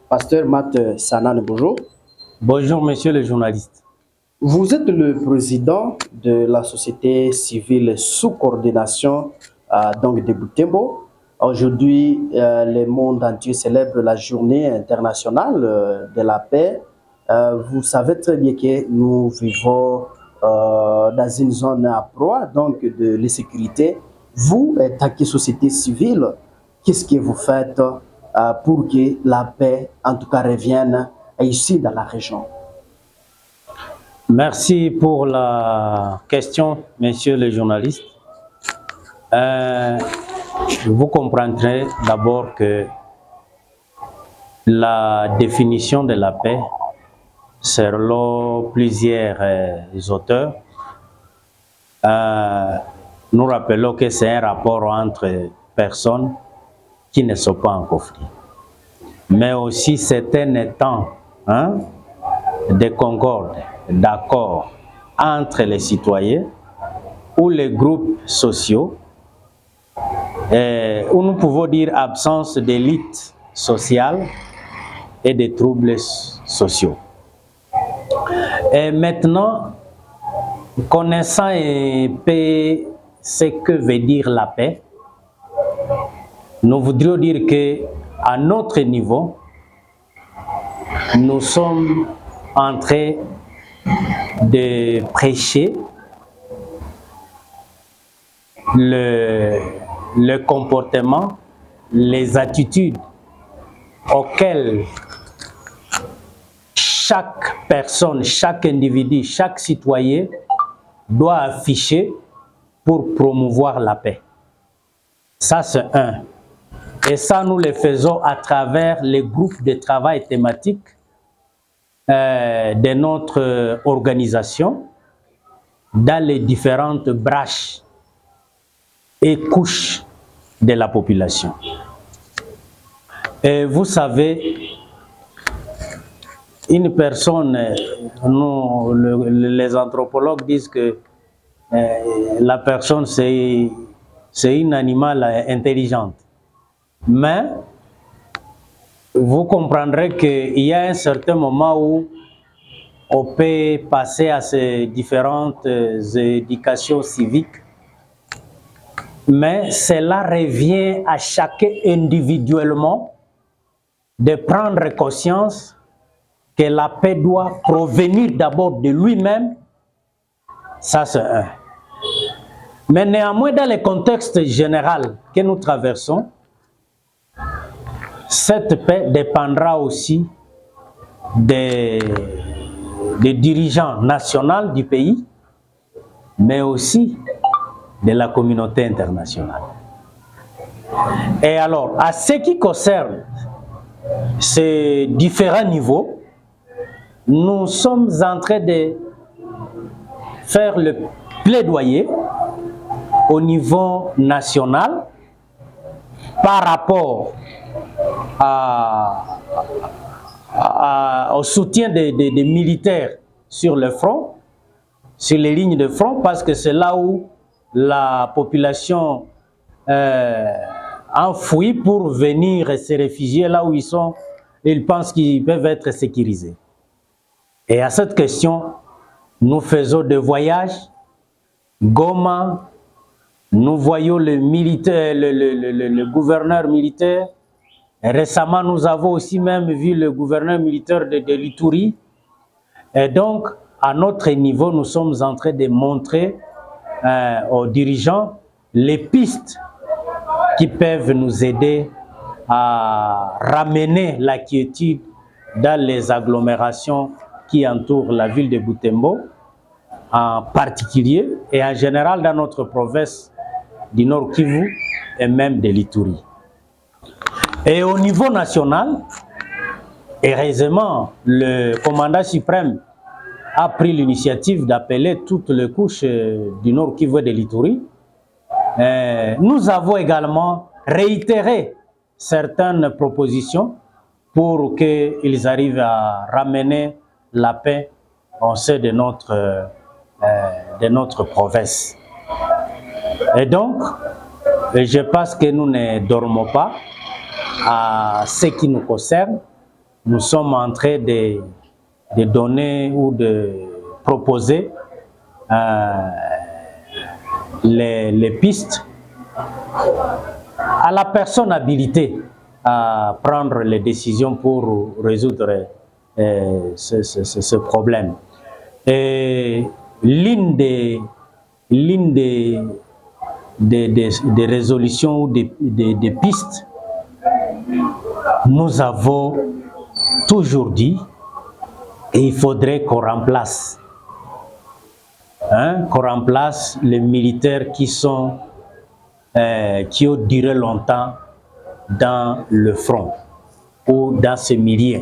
Pasteur Matt Sanan, bonjour. Bonjour, monsieur le journaliste. Vous êtes le président de la société civile sous coordination donc de Butembo. Aujourd'hui, le monde entier célèbre la journée internationale de la paix. Vous savez très bien que nous vivons dans une zone à proie donc de l'insécurité. Vous, en tant que société civile, qu'est-ce que vous faites pour que la paix, en tout cas, revienne ici dans la région? Merci pour la question, monsieur le journaliste. Vous comprendrez d'abord que la définition de la paix, selon plusieurs auteurs, nous rappelons que c'est un rapport entre personnes qui ne sont pas en conflit, mais aussi c'est un état de concorde, d'accord entre les citoyens ou les groupes sociaux, où nous pouvons dire absence d'élite sociale et de troubles sociaux. Et maintenant, connaissant un peu ce que veut dire la paix, nous voudrions dire que à notre niveau, nous sommes en train de prêcher le comportement, les attitudes auxquelles chaque personne, chaque individu, chaque citoyen doit afficher pour promouvoir la paix. Ça, c'est un. Et ça, nous le faisons à travers les groupes de travail thématiques de notre organisation dans les différentes branches et couches de la population. Et vous savez, une personne, les anthropologues disent que la personne c'est une animal intelligente. Mais vous comprendrez qu'il y a un certain moment où on peut passer à ces différentes éducations civiques, mais cela revient à chacun individuellement de prendre conscience que la paix doit provenir d'abord de lui-même. Ça, c'est un. Mais néanmoins, dans le contexte général que nous traversons, cette paix dépendra aussi des dirigeants nationaux du pays, mais aussi de la communauté internationale. Et alors, à ce qui concerne ces différents niveaux, nous sommes en train de faire le plaidoyer au niveau national par rapport au soutien des militaires sur le front, sur les lignes de front, parce que c'est là où la population enfouie pour venir se réfugier, là où ils sont, ils pensent qu'ils peuvent être sécurisés. Et à cette question, nous faisons des voyages. Goma, nous voyons le militaire, le gouverneur militaire. Et récemment, nous avons aussi même vu le gouverneur militaire de l'Ituri. Et donc, à notre niveau, nous sommes en train de montrer aux dirigeants les pistes qui peuvent nous aider à ramener la quiétude dans les agglomérations qui entourent la ville de Butembo, en particulier et en général dans notre province du Nord Kivu et même de l'Ituri. Et au niveau national, heureusement, le commandant suprême a pris l'initiative d'appeler toutes les couches du Nord Kivu et de l'Ituri. Nous avons également réitéré certaines propositions pour qu'ils arrivent à ramener la paix au sein de notre province. Et donc, je pense que nous ne dormons pas à ce qui nous concerne. nous sommes en train de donner ou de proposer les pistes à la personne habilitée à prendre les décisions pour résoudre ce problème. Et l'une des résolutions ou des pistes, nous avons toujours dit qu'il faudrait qu'on remplace, qu'on remplace les militaires qui ont duré longtemps dans le front ou dans ce milieu.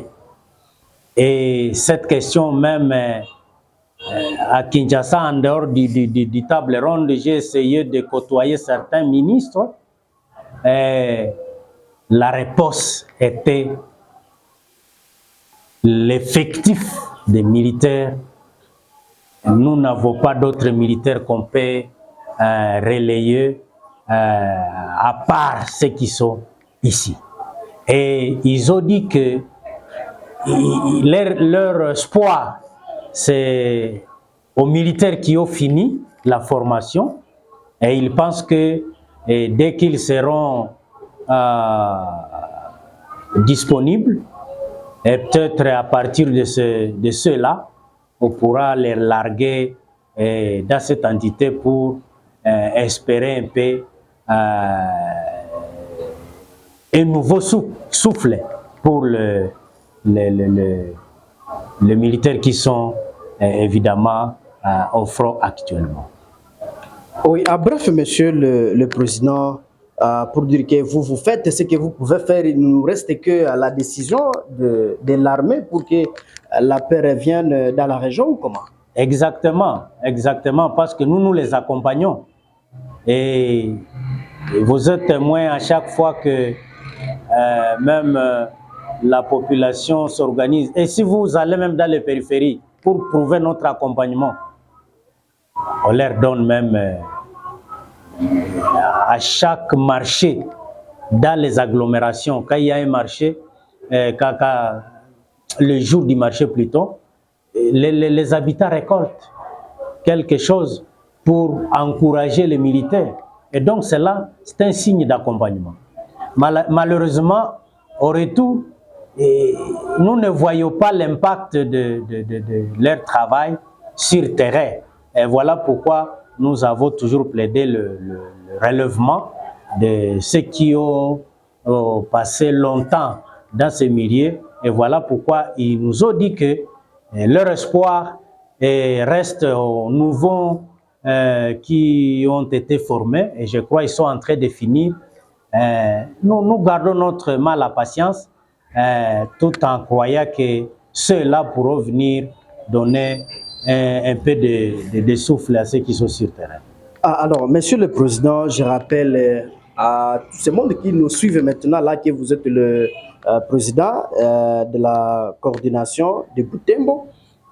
Et cette question même à Kinshasa, en dehors du table ronde, j'ai essayé de côtoyer certains ministres. La réponse était l'effectif des militaires. Nous n'avons pas d'autres militaires qu'on peut relayer à part ceux qui sont ici. Et ils ont dit que leur espoir, c'est aux militaires qui ont fini la formation, et ils pensent que dès qu'ils seront disponibles, et peut-être à partir de ceux-là, on pourra les larguer dans cette entité pour espérer un peu un nouveau souffle pour les militaires qui sont évidemment au front actuellement. Oui, à bref, monsieur le président, pour dire que vous faites ce que vous pouvez faire, il ne nous reste que la décision de l'armée pour que la paix revienne dans la région ou comment? Exactement, parce que nous les accompagnons. Et vous êtes témoin à chaque fois que même la population s'organise. Et si vous allez même dans les périphéries pour prouver notre accompagnement, on leur donne même à chaque marché, dans les agglomérations, quand il y a un marché, le jour du marché plutôt, les habitants récoltent quelque chose pour encourager les militaires. Et donc cela, c'est un signe d'accompagnement. Malheureusement, au retour, nous ne voyons pas l'impact de leur travail sur terrain. Et voilà pourquoi nous avons toujours plaidé le relèvement de ceux qui ont passé longtemps dans ces milieux. Et voilà pourquoi ils nous ont dit que leur espoir reste aux nouveaux qui ont été formés. Et je crois qu'ils sont en train de finir. Nous gardons notre mal à patience tout en croyant que ceux-là pourront venir donner un peu de souffle à ceux qui sont sur le terrain. Alors, monsieur le président, je rappelle à tout ce monde qui nous suivent maintenant là que vous êtes le président de la coordination de Butembo.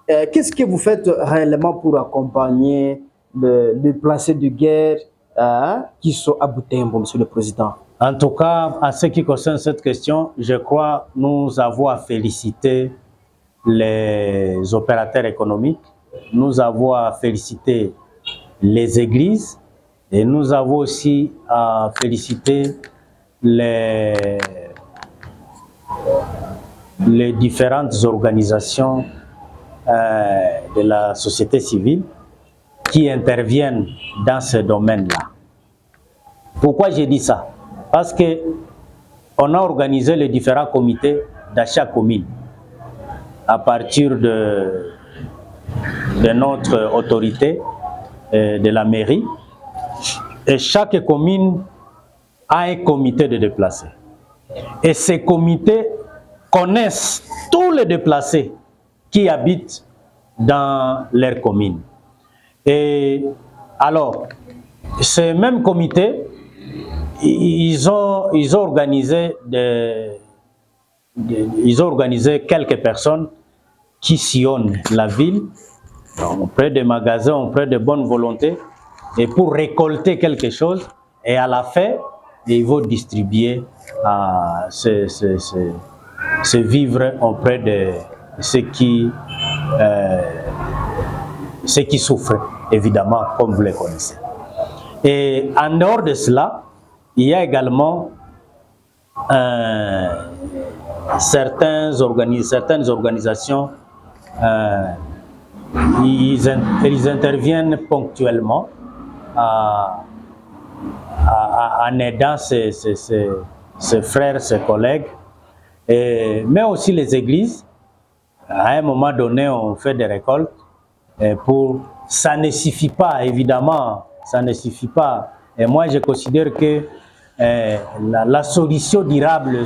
Qu'est-ce que vous faites réellement pour accompagner les déplacés de guerre qui sont à Butembo, monsieur le président? En tout cas, à ce qui concerne cette question, je crois que nous avons à féliciter les opérateurs économiques, nous avons à féliciter les églises et nous avons aussi à féliciter les différentes organisations de la société civile qui interviennent dans ce domaine-là. Pourquoi j'ai dit ça? Parce qu'on a organisé les différents comités d'achat commune à partir de notre autorité de la mairie. Et chaque commune a un comité de déplacés. Et ces comités connaissent tous les déplacés qui habitent dans leur commune. Et alors, ces mêmes comités, ils ont organisé quelques personnes qui sillonnent la ville, auprès des magasins, auprès de bonne volonté, et pour récolter quelque chose, et à la fin, ils vont distribuer se vivre auprès de ceux qui souffrent, évidemment, comme vous les connaissez. Et en dehors de cela, il y a également certaines organisations, ils interviennent ponctuellement en aidant ses frères, ses collègues, mais aussi les églises. À un moment donné, on fait des récoltes. Ça ne suffit pas, évidemment, ça ne suffit pas. Et moi, je considère que la solution durable,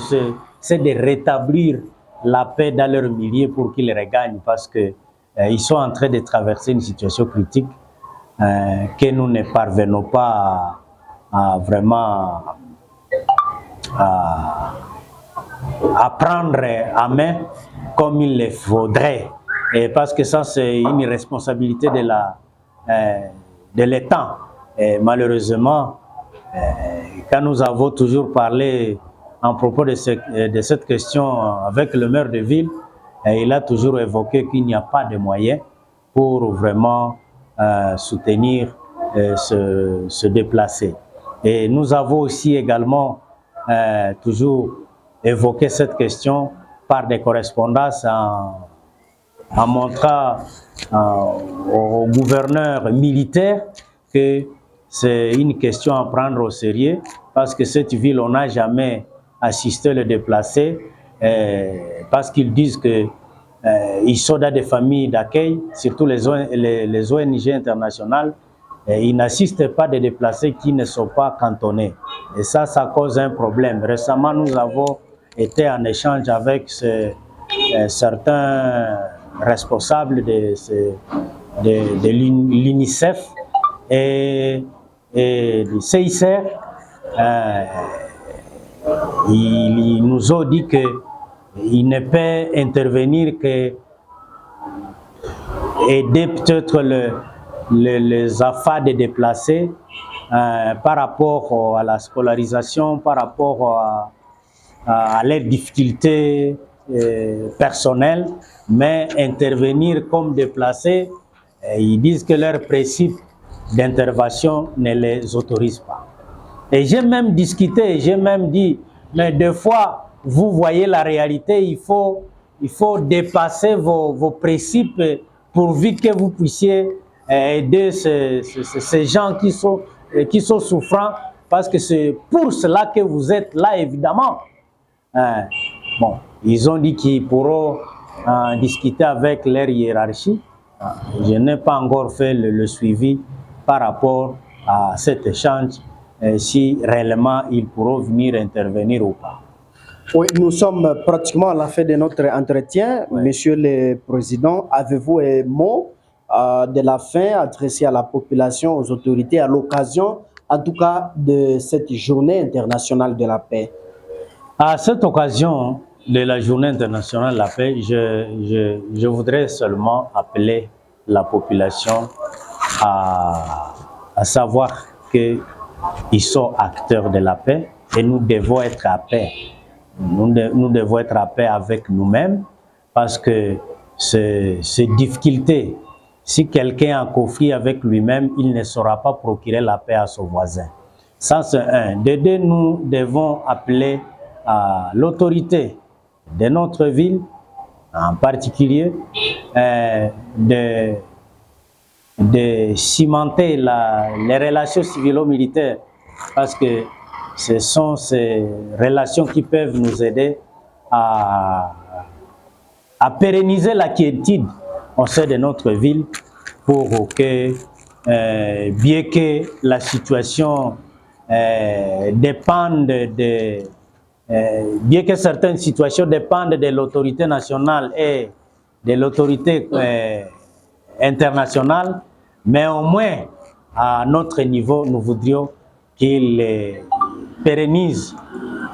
c'est de rétablir la paix dans leur milieu pour qu'ils regagnent, parce que ils sont en train de traverser une situation critique que nous ne parvenons pas à vraiment à prendre en main comme il le faudrait. Et parce que ça, c'est une responsabilité de l'État. Et malheureusement, quand nous avons toujours parlé en propos de cette question avec le maire de ville, il a toujours évoqué qu'il n'y a pas de moyens pour vraiment soutenir se déplacer. Et nous avons aussi également toujours évoqué cette question par des correspondances en montrant au gouverneur militaire que c'est une question à prendre au sérieux, parce que cette ville, on n'a jamais assisté les déplacés, parce qu'ils disent que ils sont dans des familles d'accueil, surtout les ONG internationales, ils n'assistent pas des déplacés qui ne sont pas cantonnés. Et ça cause un problème. Récemment, nous avons été en échange avec certains responsables de l'UNICEF et du CICR. Ils nous ont dit qu'ils ne peuvent intervenir que aider peut-être les affaires des déplacés par rapport à la scolarisation, par rapport à leurs difficultés personnelles, mais intervenir comme déplacés, ils disent que leur principe d'intervention ne les autorise pas. Et j'ai même discuté, j'ai même dit, mais des fois, vous voyez la réalité, il faut dépasser vos principes pourvu que vous puissiez aider ces gens qui sont souffrants, parce que c'est pour cela que vous êtes là, évidemment. Bon, ils ont dit qu'ils pourront discuter avec leur hiérarchie. Je n'ai pas encore fait le suivi par rapport à cet échange, si réellement ils pourront venir intervenir ou pas. Oui, nous sommes pratiquement à la fin de notre entretien. Oui. Monsieur le Président, avez-vous un mot de la fin adressé à la population, aux autorités, à l'occasion, en tout cas, de cette journée internationale de la paix? À cette occasion de la journée internationale de la paix, je voudrais seulement appeler la population à savoir qu'ils sont acteurs de la paix et nous devons être à paix. Nous devons être à paix avec nous-mêmes, parce que ces difficultés, si quelqu'un est en conflit avec lui-même, il ne saura pas procurer la paix à son voisin. Ça, c'est un. De deux, nous devons appeler à l'autorité de notre ville, en particulier, de cimenter les relations civilo-militaires, parce que ce sont ces relations qui peuvent nous aider à pérenniser la quiétude au sein de notre ville, pour que, bien que la situation dépende bien que certaines situations dépendent de l'autorité nationale et de l'autorité internationale, mais au moins à notre niveau, nous voudrions qu'ils pérennisent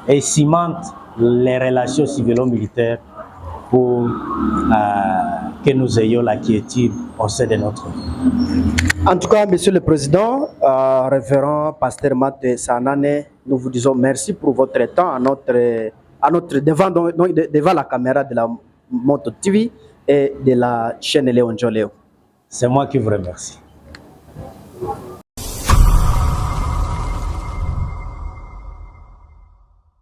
et cimentent les relations civilo-militaires pour que nous ayons la quiétude au sein de notre vie. En tout cas, Monsieur le Président, révérend Pasteur Matt Sanane, nous vous disons merci pour votre temps devant la caméra de la Moto TV et de la chaîne Léon Joleo. C'est moi qui vous remercie.